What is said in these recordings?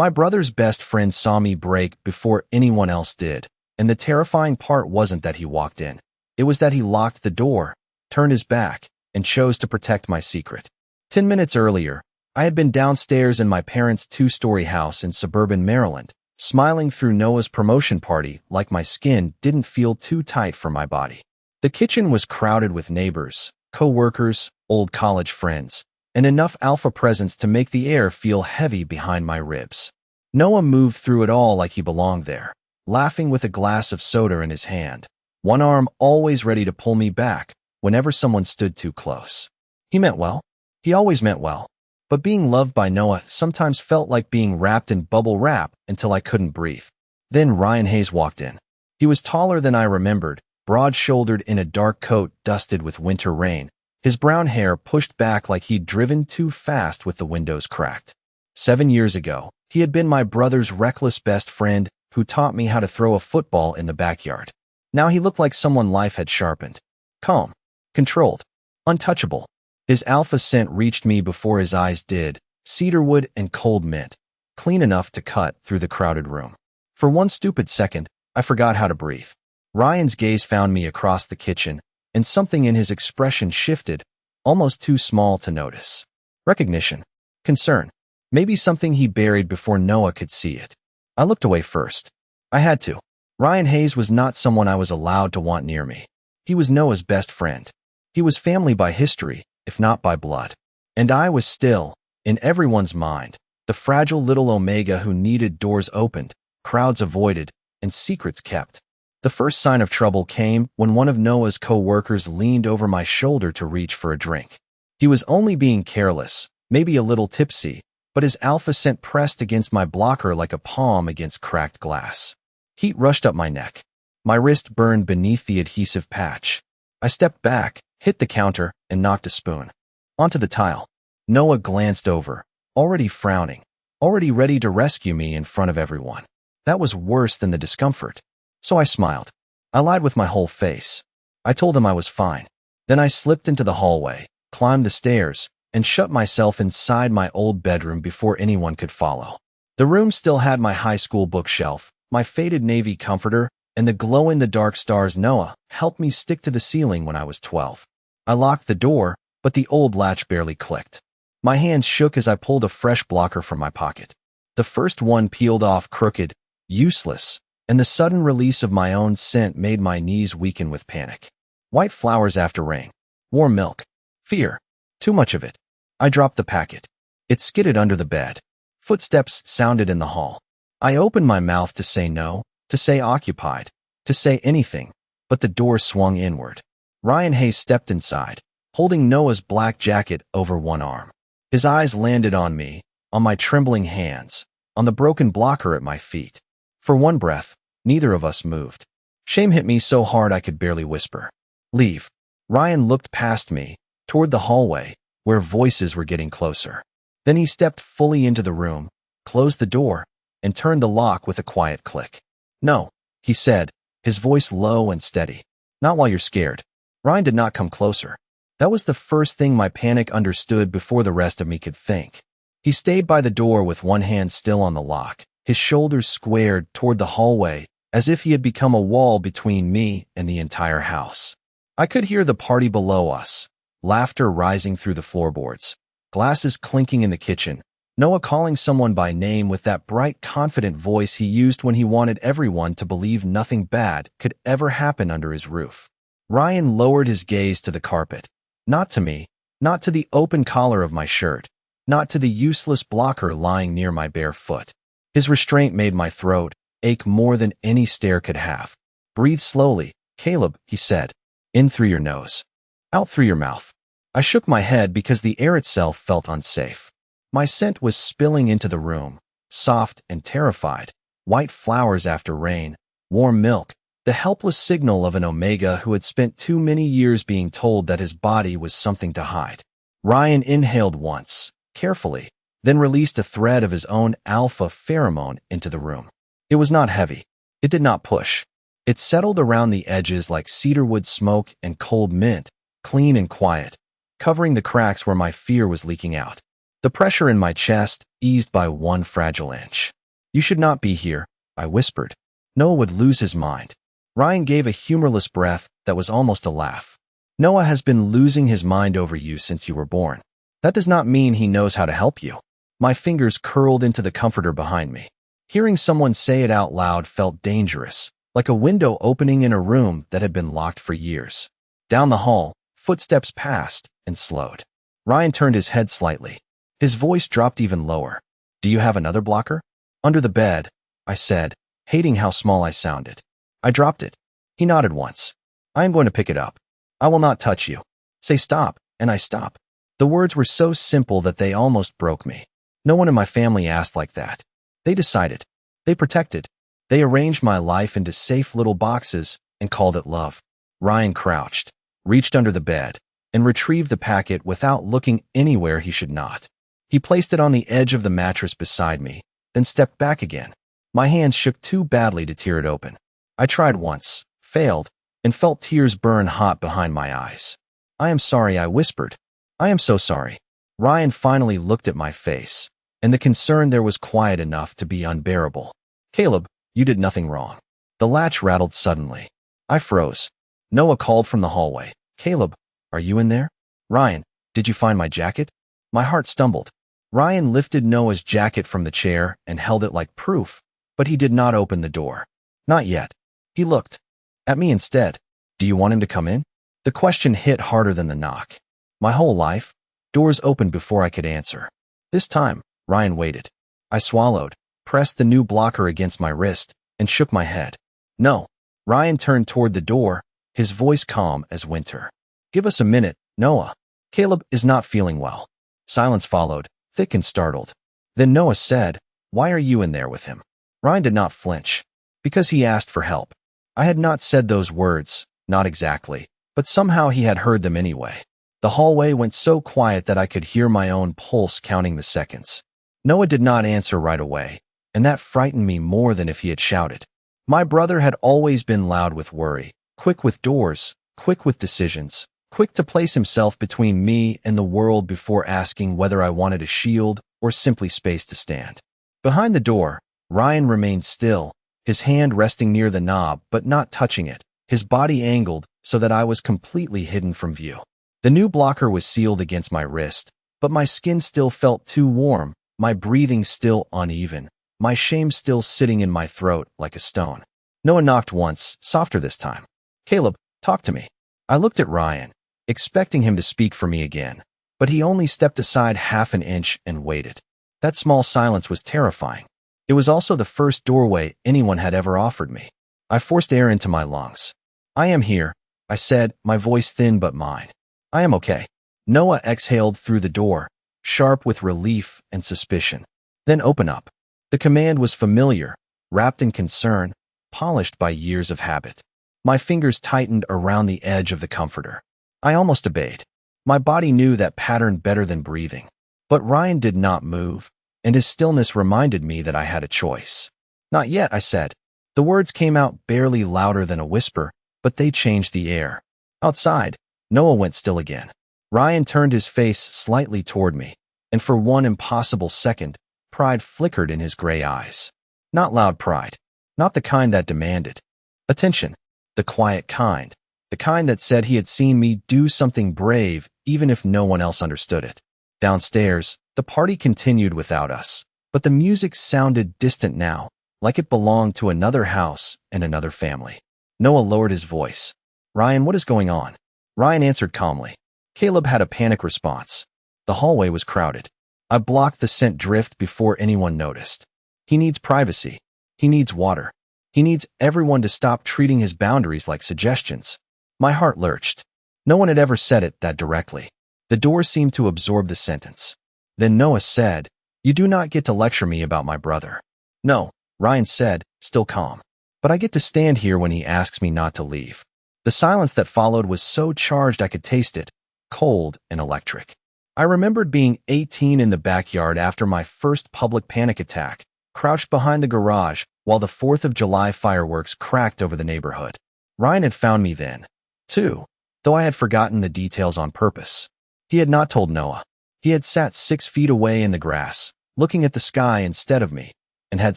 My brother's best friend saw me break before anyone else did, and the terrifying part wasn't that he walked in. It was that he locked the door, turned his back, and chose to protect my secret. 10 minutes earlier, I had been downstairs in my parents' two-story house in suburban Maryland, smiling through Noah's promotion party like my skin didn't feel too tight for my body. The kitchen was crowded with neighbors, co-workers, old college friends, and enough alpha presence to make the air feel heavy behind my ribs. Noah moved through it all like he belonged there, laughing with a glass of soda in his hand, one arm always ready to pull me back whenever someone stood too close. He meant well. He always meant well. But being loved by Noah sometimes felt like being wrapped in bubble wrap until I couldn't breathe. Then Ryan Hayes walked in. He was taller than I remembered, broad-shouldered in a dark coat dusted with winter rain, his brown hair pushed back like he'd driven too fast with the windows cracked. 7 years ago, he had been my brother's reckless best friend who taught me how to throw a football in the backyard. Now he looked like someone life had sharpened. Calm, controlled, untouchable. His alpha scent reached me before his eyes did, cedarwood and cold mint, clean enough to cut through the crowded room. For one stupid second, I forgot how to breathe. Ryan's gaze found me across the kitchen, and something in his expression shifted, almost too small to notice. Recognition. Concern. Maybe something he buried before Noah could see it. I looked away first. I had to. Ryan Hayes was not someone I was allowed to want near me. He was Noah's best friend. He was family by history, if not by blood. And I was still, in everyone's mind, the fragile little Omega who needed doors opened, crowds avoided, and secrets kept. The first sign of trouble came when one of Noah's co-workers leaned over my shoulder to reach for a drink. He was only being careless, maybe a little tipsy, but his alpha scent pressed against my blocker like a palm against cracked glass. Heat rushed up my neck. My wrist burned beneath the adhesive patch. I stepped back, hit the counter, and knocked a spoon onto the tile. Noah glanced over, already frowning, already ready to rescue me in front of everyone. That was worse than the discomfort. So I smiled. I lied with my whole face. I told him I was fine. Then I slipped into the hallway, climbed the stairs, and shut myself inside my old bedroom before anyone could follow. The room still had my high school bookshelf, my faded navy comforter, and the glow-in-the-dark stars Noah helped me stick to the ceiling when I was 12. I locked the door, but the old latch barely clicked. My hands shook as I pulled a fresh blocker from my pocket. The first one peeled off crooked, useless, and the sudden release of my own scent made my knees weaken with panic. White flowers after rain. Warm milk. Fear. Too much of it. I dropped the packet. It skidded under the bed. Footsteps sounded in the hall. I opened my mouth to say no, to say occupied, to say anything, but the door swung inward. Ryan Hayes stepped inside, holding Noah's black jacket over one arm. His eyes landed on me, on my trembling hands, on the broken blocker at my feet. For one breath, neither of us moved. Shame hit me so hard I could barely whisper. Leave. Ryan looked past me, toward the hallway, where voices were getting closer. Then he stepped fully into the room, closed the door, and turned the lock with a quiet click. No, he said, his voice low and steady. Not while you're scared. Ryan did not come closer. That was the first thing my panic understood before the rest of me could think. He stayed by the door with one hand still on the lock, his shoulders squared toward the hallway, as if he had become a wall between me and the entire house. I could hear the party below us, laughter rising through the floorboards, glasses clinking in the kitchen, Noah calling someone by name with that bright, confident voice he used when he wanted everyone to believe nothing bad could ever happen under his roof. Ryan lowered his gaze to the carpet. Not to me, not to the open collar of my shirt, not to the useless blocker lying near my bare foot. His restraint made my throat ache more than any stare could have. Breathe slowly, Caleb, he said. In through your nose. Out through your mouth. I shook my head because the air itself felt unsafe. My scent was spilling into the room, soft and terrified. White flowers after rain, warm milk, the helpless signal of an Omega who had spent too many years being told that his body was something to hide. Ryan inhaled once, carefully, then released a thread of his own alpha pheromone into the room. It was not heavy. It did not push. It settled around the edges like cedarwood smoke and cold mint, clean and quiet, covering the cracks where my fear was leaking out. The pressure in my chest eased by one fragile inch. You should not be here, I whispered. Noah would lose his mind. Ryan gave a humorless breath that was almost a laugh. Noah has been losing his mind over you since you were born. That does not mean he knows how to help you. My fingers curled into the comforter behind me. Hearing someone say it out loud felt dangerous, like a window opening in a room that had been locked for years. Down the hall, footsteps passed and slowed. Ryan turned his head slightly. His voice dropped even lower. Do you have another blocker? Under the bed, I said, hating how small I sounded. I dropped it. He nodded once. I am going to pick it up. I will not touch you. Say stop, and I stop. The words were so simple that they almost broke me. No one in my family asked like that. They decided. They protected. They arranged my life into safe little boxes and called it love. Ryan crouched, reached under the bed, and retrieved the packet without looking anywhere he should not. He placed it on the edge of the mattress beside me, then stepped back again. My hands shook too badly to tear it open. I tried once, failed, and felt tears burn hot behind my eyes. I am sorry, I whispered. I am so sorry. Ryan finally looked at my face, and the concern there was quiet enough to be unbearable. Caleb, you did nothing wrong. The latch rattled suddenly. I froze. Noah called from the hallway. Caleb, are you in there? Ryan, did you find my jacket? My heart stumbled. Ryan lifted Noah's jacket from the chair and held it like proof, but he did not open the door. Not yet. He looked at me instead. Do you want him to come in? The question hit harder than the knock. My whole life, doors opened before I could answer. This time, Ryan waited. I swallowed, pressed the new blocker against my wrist, and shook my head. No. Ryan turned toward the door, his voice calm as winter. Give us a minute, Noah. Caleb is not feeling well. Silence followed, thick and startled. Then Noah said, why are you in there with him? Ryan did not flinch. Because he asked for help. I had not said those words, not exactly, but somehow he had heard them anyway. The hallway went so quiet that I could hear my own pulse counting the seconds. Noah did not answer right away, and that frightened me more than if he had shouted. My brother had always been loud with worry, quick with doors, quick with decisions, quick to place himself between me and the world before asking whether I wanted a shield or simply space to stand. Behind the door, Ryan remained still, his hand resting near the knob but not touching it, his body angled so that I was completely hidden from view. The new blocker was sealed against my wrist, but my skin still felt too warm, my breathing still uneven, my shame still sitting in my throat like a stone. Noah knocked once, softer this time. Caleb, talk to me. I looked at Ryan, expecting him to speak for me again, but he only stepped aside half an inch and waited. That small silence was terrifying. It was also the first doorway anyone had ever offered me. I forced air into my lungs. I am here, I said, my voice thin but mine. I am okay. Noah exhaled through the door, sharp with relief and suspicion. Then open up. The command was familiar, wrapped in concern, polished by years of habit. My fingers tightened around the edge of the comforter. I almost obeyed. My body knew that pattern better than breathing. But Ryan did not move, and his stillness reminded me that I had a choice. Not yet, I said. The words came out barely louder than a whisper, but they changed the air. Outside, Noah went still again. Ryan turned his face slightly toward me, and for one impossible second, pride flickered in his gray eyes. Not loud pride, not the kind that demanded attention, the quiet kind, the kind that said he had seen me do something brave even if no one else understood it. Downstairs, the party continued without us, but the music sounded distant now, like it belonged to another house and another family. Noah lowered his voice. Ryan, what is going on? Ryan answered calmly. Caleb had a panic response. The hallway was crowded. I blocked the scent drift before anyone noticed. He needs privacy. He needs water. He needs everyone to stop treating his boundaries like suggestions. My heart lurched. No one had ever said it that directly. The door seemed to absorb the sentence. Then Noah said, you do not get to lecture me about my brother. No, Ryan said, still calm. But I get to stand here when he asks me not to leave. The silence that followed was so charged I could taste it, cold and electric. I remembered being 18 in the backyard after my first public panic attack, crouched behind the garage while the 4th of July fireworks cracked over the neighborhood. Ryan had found me then, too, though I had forgotten the details on purpose. He had not told Noah. He had sat 6 feet away in the grass, looking at the sky instead of me, and had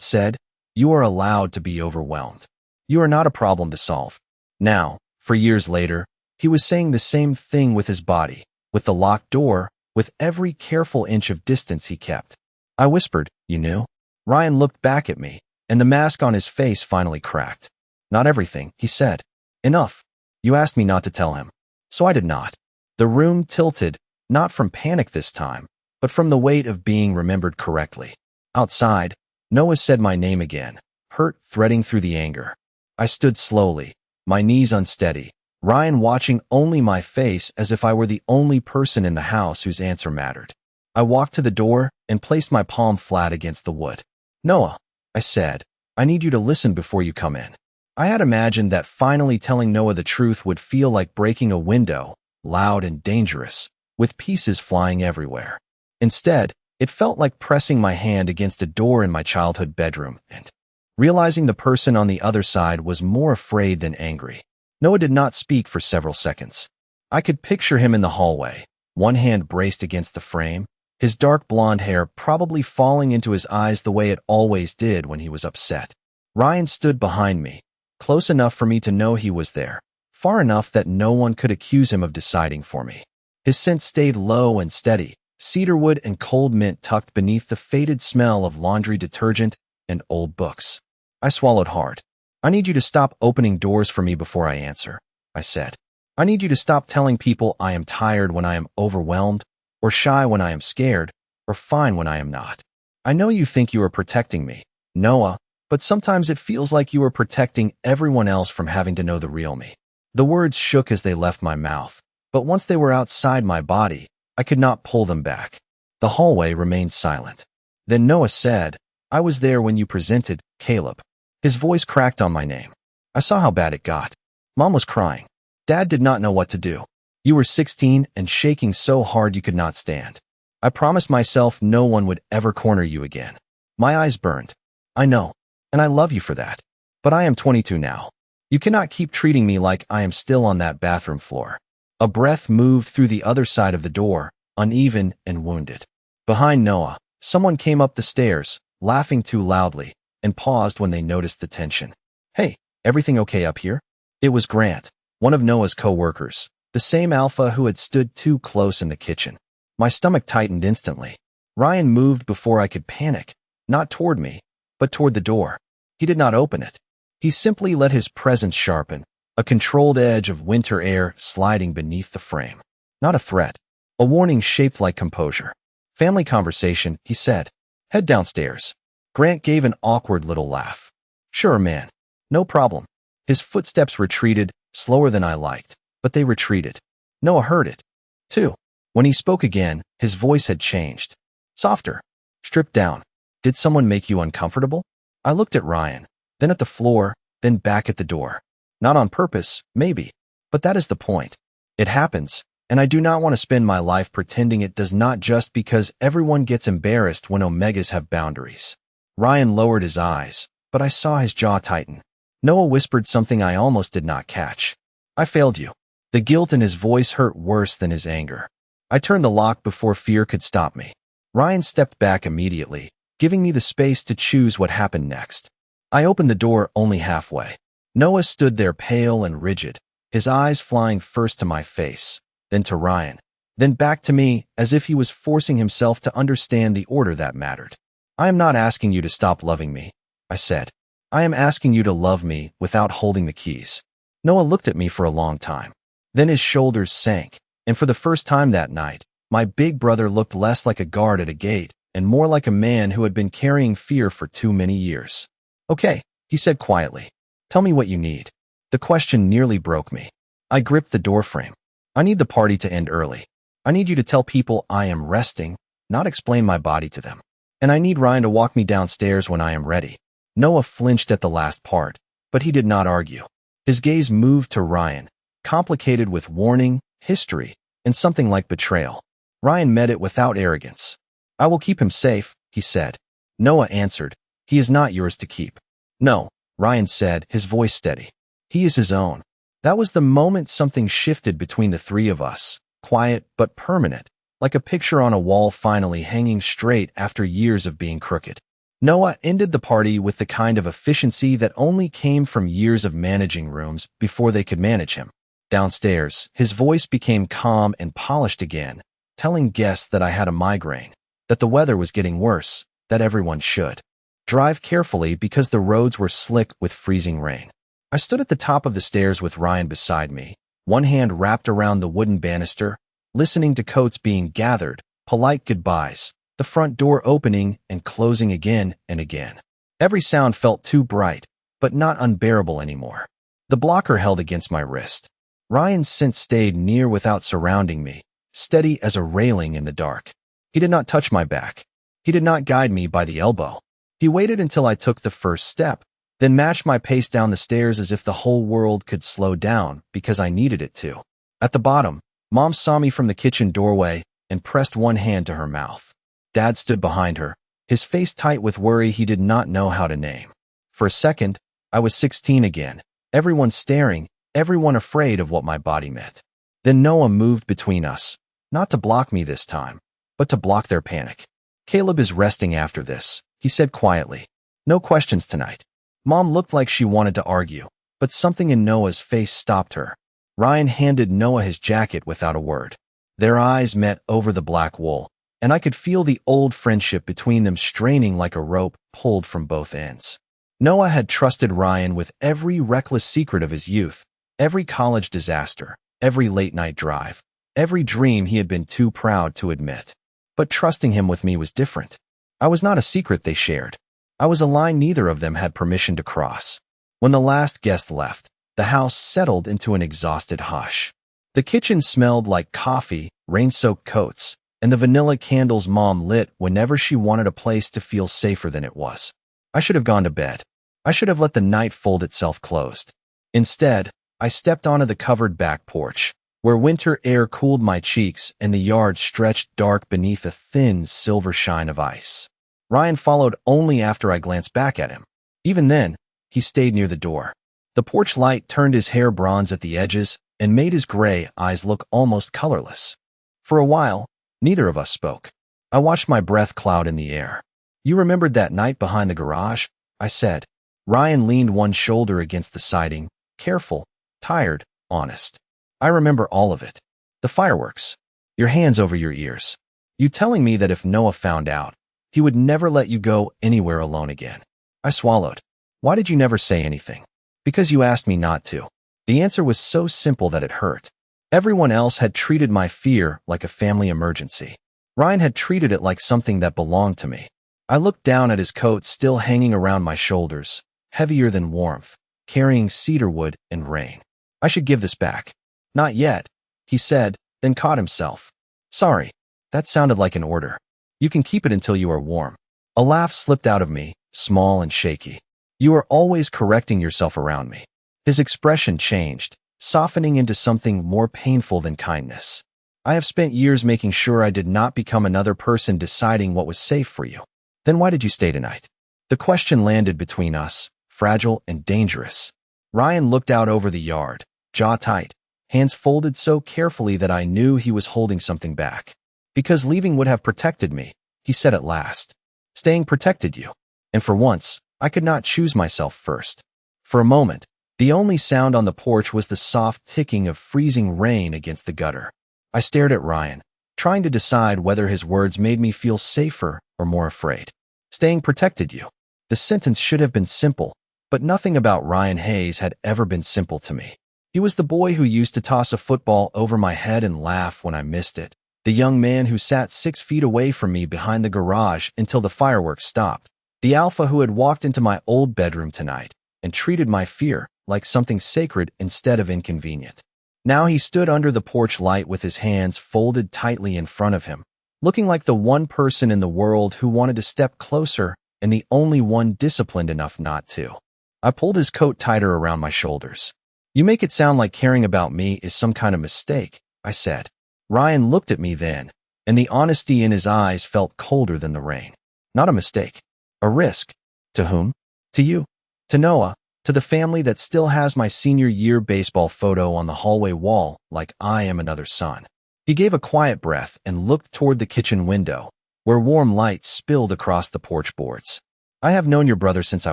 said, "You are allowed to be overwhelmed. You are not a problem to solve." Now, for years later, he was saying the same thing with his body, with the locked door, with every careful inch of distance he kept. I whispered, "You knew?" Ryan looked back at me, and the mask on his face finally cracked. "Not everything," he said. "Enough. You asked me not to tell him. So I did not." The room tilted, not from panic this time, but from the weight of being remembered correctly. Outside, Noah said my name again, hurt threading through the anger. I stood slowly, my knees unsteady, Ryan watching only my face as if I were the only person in the house whose answer mattered. I walked to the door and placed my palm flat against the wood. "Noah," I said, "I need you to listen before you come in." I had imagined that finally telling Noah the truth would feel like breaking a window, loud and dangerous, with pieces flying everywhere. Instead, it felt like pressing my hand against a door in my childhood bedroom and realizing the person on the other side was more afraid than angry. Noah did not speak for several seconds. I could picture him in the hallway, one hand braced against the frame, his dark blonde hair probably falling into his eyes the way it always did when he was upset. Ryan stood behind me, close enough for me to know he was there, far enough that no one could accuse him of deciding for me. His scent stayed low and steady, cedarwood and cold mint tucked beneath the faded smell of laundry detergent and old books. I swallowed hard. "I need you to stop opening doors for me before I answer," I said. "I need you to stop telling people I am tired when I am overwhelmed, or shy when I am scared, or fine when I am not. I know you think you are protecting me, Noah, but sometimes it feels like you are protecting everyone else from having to know the real me." The words shook as they left my mouth, but once they were outside my body, I could not pull them back. The hallway remained silent. Then Noah said, "I was there when you presented, Caleb." His voice cracked on my name. I saw how bad it got. Mom was crying. Dad did not know what to do. You were 16 and shaking so hard you could not stand. I promised myself no one would ever corner you again. My eyes burned. "I know, and I love you for that. But I am 22 now. You cannot keep treating me like I am still on that bathroom floor." A breath moved through the other side of the door, uneven and wounded. Behind Noah, someone came up the stairs, laughing too loudly, and paused when they noticed the tension. "Hey, everything okay up here?" It was Grant, one of Noah's co-workers, the same alpha who had stood too close in the kitchen. My stomach tightened instantly. Ryan moved before I could panic, not toward me, but toward the door. He did not open it. He simply let his presence sharpen, a controlled edge of winter air sliding beneath the frame. Not a threat, a warning shaped like composure. "Family conversation," he said. "Head downstairs." Grant gave an awkward little laugh. "Sure, man. No problem." His footsteps retreated, slower than I liked, but they retreated. Noah heard it, too. When he spoke again, his voice had changed. Softer. Stripped down. "Did someone make you uncomfortable?" I looked at Ryan, then at the floor, then back at the door. Not on purpose, maybe, but that is the point. It happens, and I do not want to spend my life pretending it does not just because everyone gets embarrassed when Omegas have boundaries. Ryan lowered his eyes, but I saw his jaw tighten. Noah whispered something I almost did not catch. "I failed you." The guilt in his voice hurt worse than his anger. I turned the lock before fear could stop me. Ryan stepped back immediately, giving me the space to choose what happened next. I opened the door only halfway. Noah stood there pale and rigid, his eyes flying first to my face, then to Ryan, then back to me as if he was forcing himself to understand the order that mattered. "I am not asking you to stop loving me," I said. "I am asking you to love me without holding the keys." Noah looked at me for a long time. Then his shoulders sank, and for the first time that night, my big brother looked less like a guard at a gate and more like a man who had been carrying fear for too many years. "Okay," he said quietly. "Tell me what you need." The question nearly broke me. I gripped the doorframe. "I need the party to end early. I need you to tell people I am resting, not explain my body to them. And I need Ryan to walk me downstairs when I am ready." Noah flinched at the last part, but he did not argue. His gaze moved to Ryan, complicated with warning, history, and something like betrayal. Ryan met it without arrogance. "I will keep him safe," he said. Noah answered, "He is not yours to keep." "No," Ryan said, his voice steady. "He is his own." That was the moment something shifted between the three of us, quiet but permanent, like a picture on a wall finally hanging straight after years of being crooked. Noah ended the party with the kind of efficiency that only came from years of managing rooms before they could manage him. Downstairs, his voice became calm and polished again, telling guests that I had a migraine, that the weather was getting worse, that everyone should drive carefully because the roads were slick with freezing rain. I stood at the top of the stairs with Ryan beside me, one hand wrapped around the wooden banister, listening to coats being gathered, polite goodbyes, the front door opening and closing again and again. Every sound felt too bright, but not unbearable anymore. The blocker held against my wrist. Ryan's scent stayed near without surrounding me, steady as a railing in the dark. He did not touch my back. He did not guide me by the elbow. He waited until I took the first step, then matched my pace down the stairs as if the whole world could slow down because I needed it to. At the bottom, Mom saw me from the kitchen doorway and pressed one hand to her mouth. Dad stood behind her, his face tight with worry he did not know how to name. For a second, I was 16 again, everyone staring, everyone afraid of what my body meant. Then Noah moved between us, not to block me this time, but to block their panic. Caleb is resting after this, he said quietly. No questions tonight. Mom looked like she wanted to argue, but something in Noah's face stopped her. Ryan handed Noah his jacket without a word. Their eyes met over the black wool, and I could feel the old friendship between them straining like a rope pulled from both ends. Noah had trusted Ryan with every reckless secret of his youth, every college disaster, every late-night drive, every dream he had been too proud to admit. But trusting him with me was different. I was not a secret they shared. I was a line neither of them had permission to cross. When the last guest left, the house settled into an exhausted hush. The kitchen smelled like coffee, rain-soaked coats, and the vanilla candles Mom lit whenever she wanted a place to feel safer than it was. I should have gone to bed. I should have let the night fold itself closed. Instead, I stepped onto the covered back porch, where winter air cooled my cheeks and the yard stretched dark beneath a thin silver shine of ice. Ryan followed only after I glanced back at him. Even then, he stayed near the door. The porch light turned his hair bronze at the edges and made his gray eyes look almost colorless. For a while, neither of us spoke. I watched my breath cloud in the air. You remembered that night behind the garage? I said. Ryan leaned one shoulder against the siding, careful, tired, honest. I remember all of it. The fireworks. Your hands over your ears. You telling me that if Noah found out, he would never let you go anywhere alone again. I swallowed. Why did you never say anything? Because you asked me not to. The answer was so simple that it hurt. Everyone else had treated my fear like a family emergency. Ryan had treated it like something that belonged to me. I looked down at his coat still hanging around my shoulders, heavier than warmth, carrying cedarwood and rain. I should give this back. Not yet, he said, then caught himself. Sorry, that sounded like an order. You can keep it until you are warm. A laugh slipped out of me, small and shaky. You are always correcting yourself around me. His expression changed, softening into something more painful than kindness. I have spent years making sure I did not become another person deciding what was safe for you. Then why did you stay tonight? The question landed between us, fragile and dangerous. Ryan looked out over the yard, jaw tight, hands folded so carefully that I knew he was holding something back. Because leaving would have protected me, he said at last. Staying protected you. And for once, I could not choose myself first. For a moment, the only sound on the porch was the soft ticking of freezing rain against the gutter. I stared at Ryan, trying to decide whether his words made me feel safer or more afraid. Staying protected you. The sentence should have been simple, but nothing about Ryan Hayes had ever been simple to me. He was the boy who used to toss a football over my head and laugh when I missed it. The young man who sat 6 feet away from me behind the garage until the fireworks stopped. The alpha who had walked into my old bedroom tonight and treated my fear like something sacred instead of inconvenient. Now he stood under the porch light with his hands folded tightly in front of him, looking like the one person in the world who wanted to step closer and the only one disciplined enough not to. I pulled his coat tighter around my shoulders. You make it sound like caring about me is some kind of mistake, I said. Ryan looked at me then, and the honesty in his eyes felt colder than the rain. Not a mistake. A risk. To whom? To you. To Noah. To the family that still has my senior year baseball photo on the hallway wall like I am another son. He gave a quiet breath and looked toward the kitchen window, where warm light spilled across the porch boards. I have known your brother since I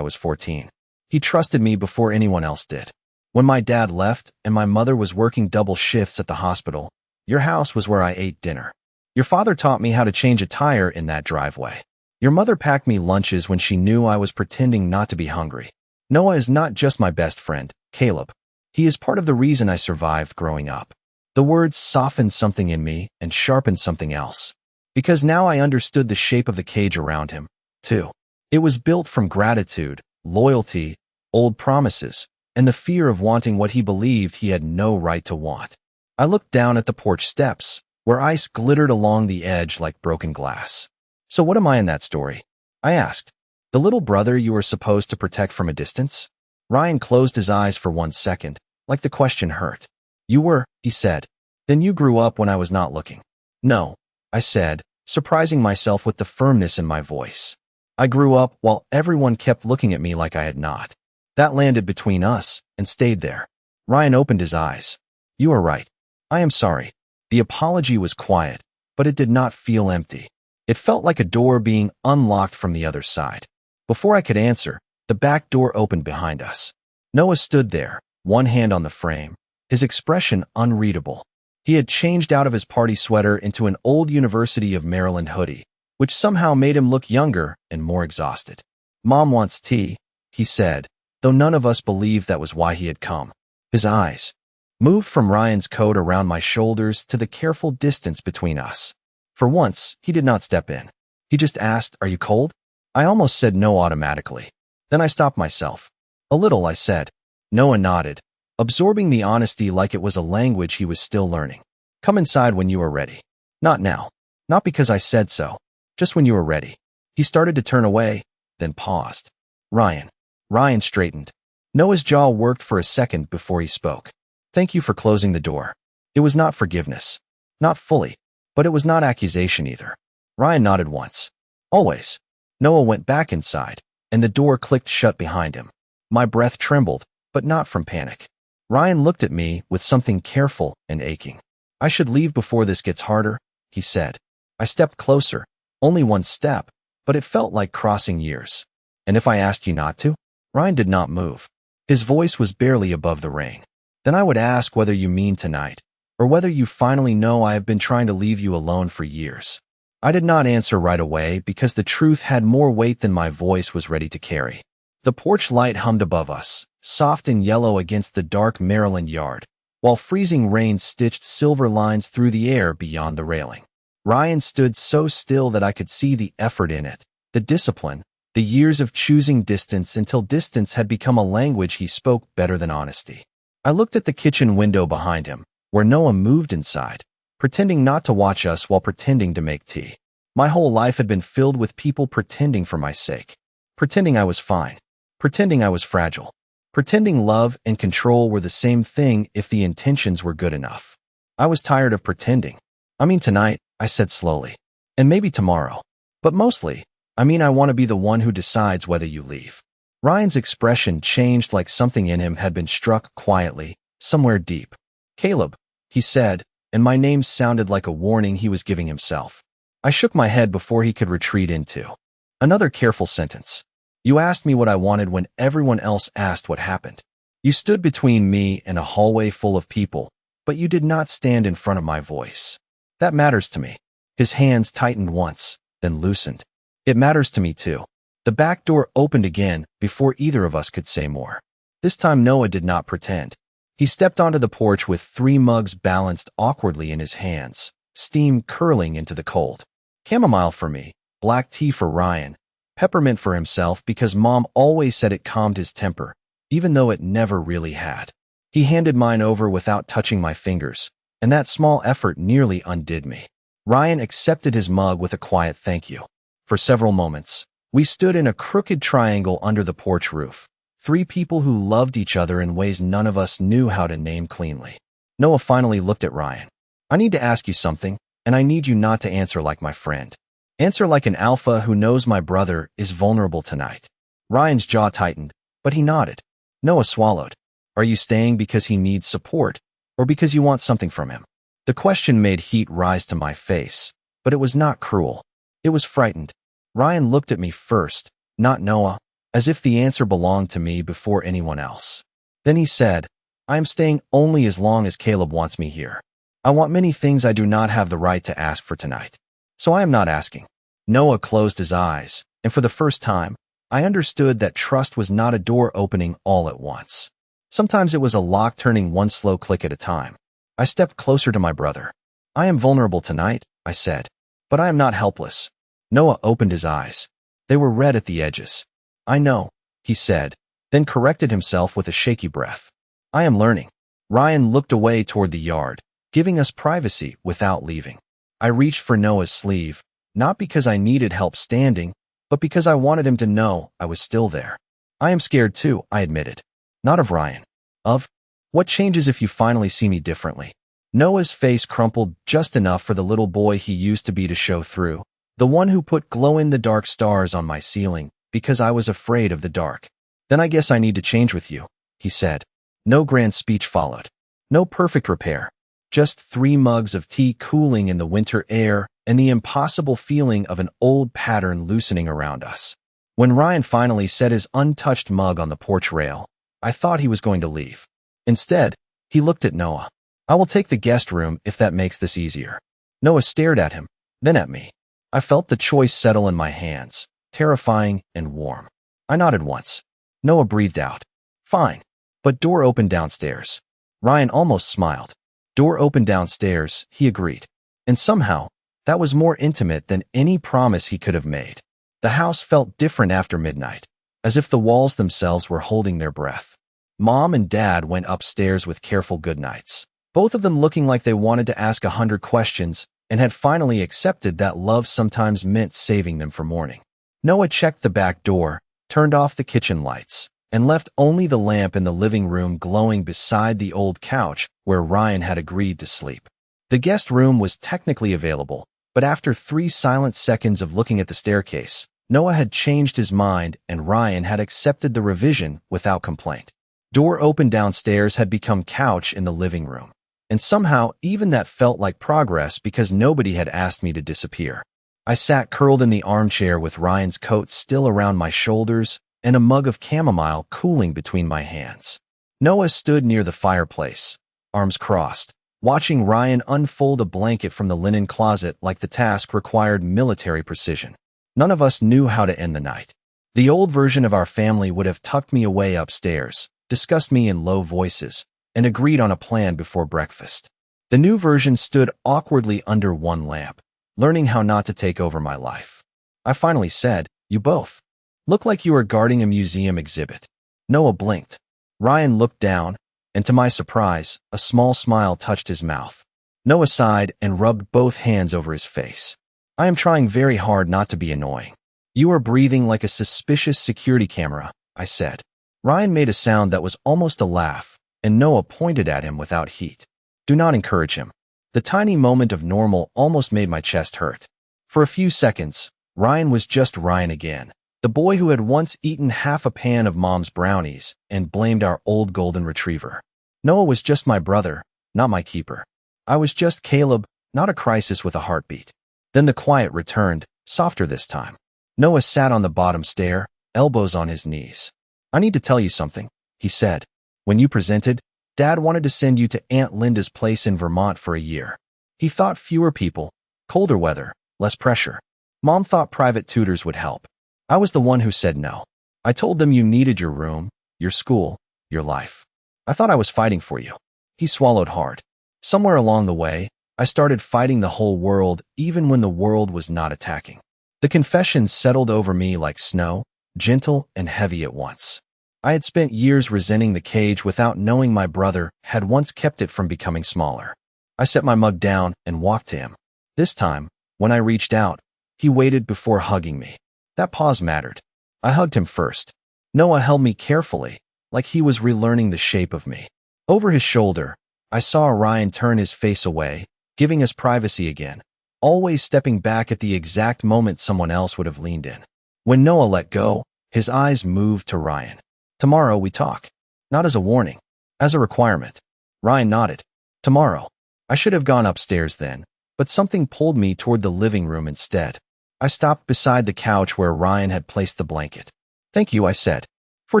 was 14. He trusted me before anyone else did. When my dad left and my mother was working double shifts at the hospital, your house was where I ate dinner. Your father taught me how to change a tire in that driveway. Your mother packed me lunches when she knew I was pretending not to be hungry. Noah is not just my best friend, Caleb. He is part of the reason I survived growing up. The words softened something in me and sharpened something else. Because now I understood the shape of the cage around him, too. It was built from gratitude, loyalty, old promises, and the fear of wanting what he believed he had no right to want. I looked down at the porch steps, where ice glittered along the edge like broken glass. So what am I in that story? I asked. The little brother you were supposed to protect from a distance? Ryan closed his eyes for 1 second, like the question hurt. You were, he said. Then you grew up when I was not looking. No, I said, surprising myself with the firmness in my voice. I grew up while everyone kept looking at me like I had not. That landed between us and stayed there. Ryan opened his eyes. You are right. I am sorry. The apology was quiet, but it did not feel empty. It felt like a door being unlocked from the other side. Before I could answer, the back door opened behind us. Noah stood there, one hand on the frame, his expression unreadable. He had changed out of his party sweater into an old University of Maryland hoodie, which somehow made him look younger and more exhausted. Mom wants tea, he said, though none of us believed that was why he had come. His eyes moved from Ryan's coat around my shoulders to the careful distance between us. For once, he did not step in. He just asked, "Are you cold?" I almost said no automatically. Then I stopped myself. "A little," I said. Noah nodded, absorbing the honesty like it was a language he was still learning. "Come inside when you are ready." "Not now." "Not because I said so. Just when you are ready." He started to turn away, then paused. "Ryan." Ryan straightened. Noah's jaw worked for a second before he spoke. "Thank you for closing the door." It was not forgiveness. Not fully. But it was not accusation either. Ryan nodded once. "Always." Noah went back inside, and the door clicked shut behind him. My breath trembled, but not from panic. Ryan looked at me with something careful and aching. "I should leave before this gets harder," he said. I stepped closer, only one step, but it felt like crossing years. "And if I asked you not to?" Ryan did not move. His voice was barely above the rain. "Then I would ask whether you mean tonight, or whether you finally know I have been trying to leave you alone for years." I did not answer right away because the truth had more weight than my voice was ready to carry. The porch light hummed above us, soft and yellow against the dark Maryland yard, while freezing rain stitched silver lines through the air beyond the railing. Ryan stood so still that I could see the effort in it, the discipline, the years of choosing distance until distance had become a language he spoke better than honesty. I looked at the kitchen window behind him, where Noah moved inside, pretending not to watch us while pretending to make tea. My whole life had been filled with people pretending for my sake. Pretending I was fine. Pretending I was fragile. Pretending love and control were the same thing if the intentions were good enough. I was tired of pretending. "I mean tonight," I said slowly. "And maybe tomorrow. But mostly, I mean I want to be the one who decides whether you leave." Ryan's expression changed like something in him had been struck quietly, somewhere deep. "Caleb," he said, and my name sounded like a warning he was giving himself. I shook my head before he could retreat into another careful sentence. "You asked me what I wanted when everyone else asked what happened. You stood between me and a hallway full of people, but you did not stand in front of my voice. That matters to me." His hands tightened once, then loosened. "It matters to me too." The back door opened again before either of us could say more. This time Noah did not pretend. He stepped onto the porch with 3 mugs balanced awkwardly in his hands, steam curling into the cold. Chamomile for me, black tea for Ryan, peppermint for himself because Mom always said it calmed his temper, even though it never really had. He handed mine over without touching my fingers, and that small effort nearly undid me. Ryan accepted his mug with a quiet thank you. For several moments, we stood in a crooked triangle under the porch roof. 3 people who loved each other in ways none of us knew how to name cleanly. Noah finally looked at Ryan. "I need to ask you something, and I need you not to answer like my friend. Answer like an alpha who knows my brother is vulnerable tonight." Ryan's jaw tightened, but he nodded. Noah swallowed. "Are you staying because he needs support, or because you want something from him?" The question made heat rise to my face, but it was not cruel. It was frightened. Ryan looked at me first, not Noah, as if the answer belonged to me before anyone else. Then he said, I am staying only as long as Caleb wants me here. I want many things I do not have the right to ask for tonight. So I am not asking. Noah closed his eyes, and for the first time, I understood that trust was not a door opening all at once. Sometimes it was a lock turning one slow click at a time. I stepped closer to my brother. I am vulnerable tonight, I said, but I am not helpless. Noah opened his eyes. They were red at the edges. I know, he said, then corrected himself with a shaky breath. I am learning. Ryan looked away toward the yard, giving us privacy without leaving. I reached for Noah's sleeve, not because I needed help standing, but because I wanted him to know I was still there. I am scared too, I admitted. Not of Ryan. Of what changes if you finally see me differently. Noah's face crumpled just enough for the little boy he used to be to show through, the one who put glow-in-the-dark stars on my ceiling because I was afraid of the dark. Then I guess I need to change with you, he said. No grand speech followed. No perfect repair. Just 3 mugs of tea cooling in the winter air and the impossible feeling of an old pattern loosening around us. When Ryan finally set his untouched mug on the porch rail, I thought he was going to leave. Instead, he looked at Noah. I will take the guest room if that makes this easier. Noah stared at him, then at me. I felt the choice settle in my hands, terrifying and warm. I nodded once. Noah breathed out. Fine. But door opened downstairs. Ryan almost smiled. Door opened downstairs, he agreed. And somehow, that was more intimate than any promise he could have made. The house felt different after midnight, as if the walls themselves were holding their breath. Mom and Dad went upstairs with careful goodnights, both of them looking like they wanted to ask 100 questions and had finally accepted that love sometimes meant saving them for morning. Noah checked the back door, turned off the kitchen lights, and left only the lamp in the living room glowing beside the old couch where Ryan had agreed to sleep. The guest room was technically available, but after 3 silent seconds of looking at the staircase, Noah had changed his mind and Ryan had accepted the revision without complaint. Door open downstairs had become couch in the living room, and somehow even that felt like progress because nobody had asked me to disappear. I sat curled in the armchair with Ryan's coat still around my shoulders and a mug of chamomile cooling between my hands. Noah stood near the fireplace, arms crossed, watching Ryan unfold a blanket from the linen closet like the task required military precision. None of us knew how to end the night. The old version of our family would have tucked me away upstairs, discussed me in low voices, and agreed on a plan before breakfast. The new version stood awkwardly under one lamp, learning how not to take over my life. I finally said, "You both look like you are guarding a museum exhibit." Noah blinked. Ryan looked down, and to my surprise, a small smile touched his mouth. Noah sighed and rubbed both hands over his face. I am trying very hard not to be annoying. You are breathing like a suspicious security camera, I said. Ryan made a sound that was almost a laugh, and Noah pointed at him without heat. Do not encourage him. The tiny moment of normal almost made my chest hurt. For a few seconds, Ryan was just Ryan again, the boy who had once eaten half a pan of Mom's brownies and blamed our old golden retriever. Noah was just my brother, not my keeper. I was just Caleb, not a crisis with a heartbeat. Then the quiet returned, softer this time. Noah sat on the bottom stair, elbows on his knees. I need to tell you something, he said. When you presented, Dad wanted to send you to Aunt Linda's place in Vermont for a year. He thought fewer people, colder weather, less pressure. Mom thought private tutors would help. I was the one who said no. I told them you needed your room, your school, your life. I thought I was fighting for you. He swallowed hard. Somewhere along the way, I started fighting the whole world even when the world was not attacking. The confessions settled over me like snow, gentle and heavy at once. I had spent years resenting the cage without knowing my brother had once kept it from becoming smaller. I set my mug down and walked to him. This time, when I reached out, he waited before hugging me. That pause mattered. I hugged him first. Noah held me carefully, like he was relearning the shape of me. Over his shoulder, I saw Ryan turn his face away, giving us privacy again, always stepping back at the exact moment someone else would have leaned in. When Noah let go, his eyes moved to Ryan. Tomorrow we talk. Not as a warning, as a requirement. Ryan nodded. Tomorrow. I should have gone upstairs then, but something pulled me toward the living room instead. I stopped beside the couch where Ryan had placed the blanket. Thank you, I said. For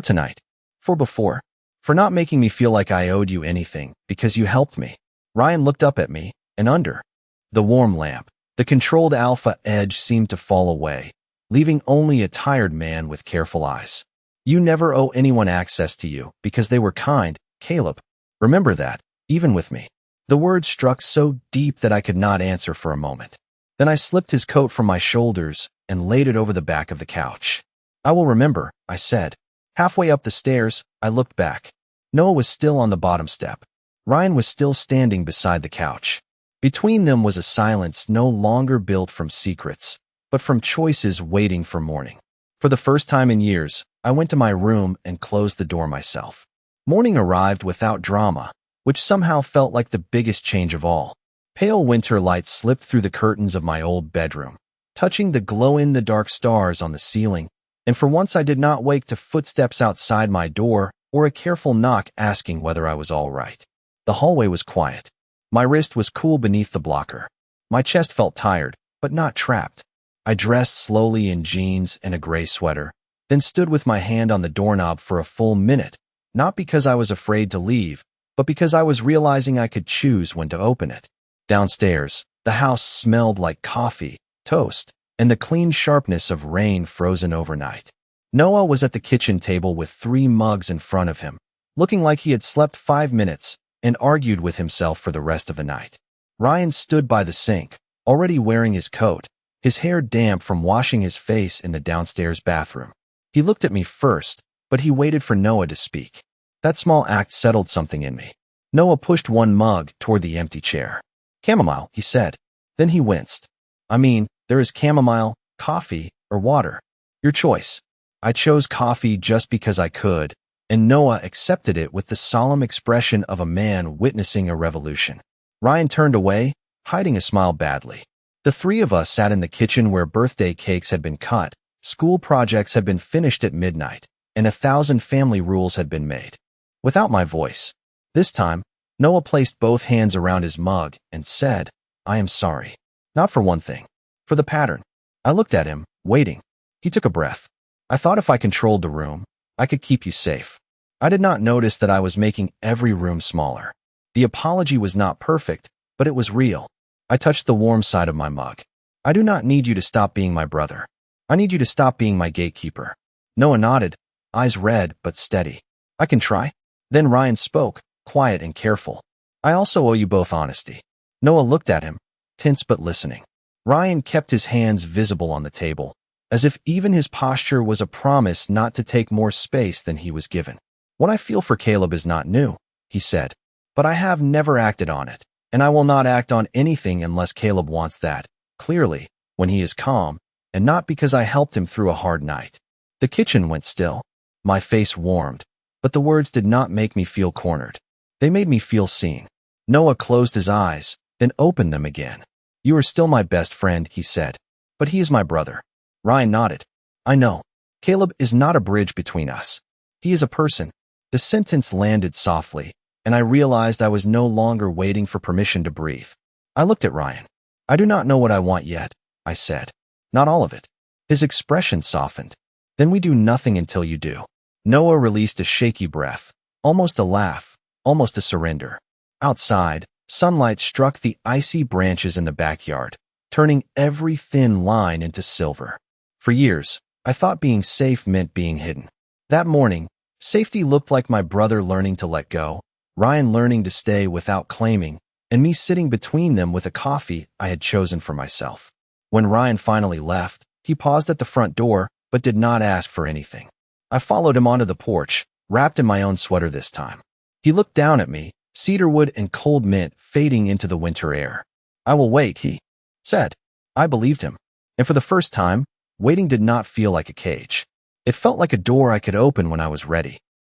tonight. For before. For not making me feel like I owed you anything, because you helped me. Ryan looked up at me, and under the warm lamp, the controlled alpha edge seemed to fall away, leaving only a tired man with careful eyes. You never owe anyone access to you, because they were kind, Caleb. Remember that, even with me. The words struck so deep that I could not answer for a moment. Then I slipped his coat from my shoulders and laid it over the back of the couch. I will remember, I said. Halfway up the stairs, I looked back. Noah was still on the bottom step. Ryan was still standing beside the couch. Between them was a silence no longer built from secrets, but from choices waiting for morning. For the first time in years, I went to my room and closed the door myself. Morning arrived without drama, which somehow felt like the biggest change of all. Pale winter light slipped through the curtains of my old bedroom, touching the glow-in-the-dark stars on the ceiling, and for once I did not wake to footsteps outside my door or a careful knock asking whether I was all right. The hallway was quiet. My wrist was cool beneath the blocker. My chest felt tired, but not trapped. I dressed slowly in jeans and a gray sweater, then stood with my hand on the doorknob for a full minute, not because I was afraid to leave, but because I was realizing I could choose when to open it. Downstairs, the house smelled like coffee, toast, and the clean sharpness of rain frozen overnight. Noah was at the kitchen table with 3 mugs in front of him, looking like he had slept 5 minutes and argued with himself for the rest of the night. Ryan stood by the sink, already wearing his coat, his hair damp from washing his face in the downstairs bathroom. He looked at me first, but he waited for Noah to speak. That small act settled something in me. Noah pushed 1 mug toward the empty chair. Chamomile, he said. Then he winced. I mean, there is chamomile, coffee, or water. Your choice. I chose coffee just because I could, and Noah accepted it with the solemn expression of a man witnessing a revolution. Ryan turned away, hiding a smile badly. The 3 of us sat in the kitchen where birthday cakes had been cut, school projects had been finished at midnight, and 1,000 family rules had been made. Without my voice. This time, Noah placed both hands around his mug and said, I am sorry. Not for one thing. For the pattern. I looked at him, waiting. He took a breath. I thought if I controlled the room, I could keep you safe. I did not notice that I was making every room smaller. The apology was not perfect, but it was real. I touched the warm side of my mug. I do not need you to stop being my brother. I need you to stop being my gatekeeper. Noah nodded, eyes red but steady. I can try. Then Ryan spoke, quiet and careful. I also owe you both honesty. Noah looked at him, tense but listening. Ryan kept his hands visible on the table, as if even his posture was a promise not to take more space than he was given. What I feel for Caleb is not new, he said, but I have never acted on it, and I will not act on anything unless Caleb wants that, clearly, when he is calm, and not because I helped him through a hard night. The kitchen went still. My face warmed, but the words did not make me feel cornered. They made me feel seen. Noah closed his eyes, then opened them again. You are still my best friend, he said, but he is my brother. Ryan nodded. I know. Caleb is not a bridge between us. He is a person. The sentence landed softly, and I realized I was no longer waiting for permission to breathe. I looked at Ryan. I do not know what I want yet, I said. Not all of it. His expression softened. Then we do nothing until you do. Noah released a shaky breath, almost a laugh, almost a surrender. Outside, sunlight struck the icy branches in the backyard, turning every thin line into silver. For years, I thought being safe meant being hidden. That morning, safety looked like my brother learning to let go, Ryan learning to stay without claiming, and me sitting between them with a coffee I had chosen for myself. When Ryan finally left, he paused at the front door, but did not ask for anything. I followed him onto the porch, wrapped in my own sweater this time. He looked down at me, cedarwood and cold mint fading into the winter air. I will wait, he said. I believed him. And for the first time, waiting did not feel like a cage. It felt like a door I could open when I was ready.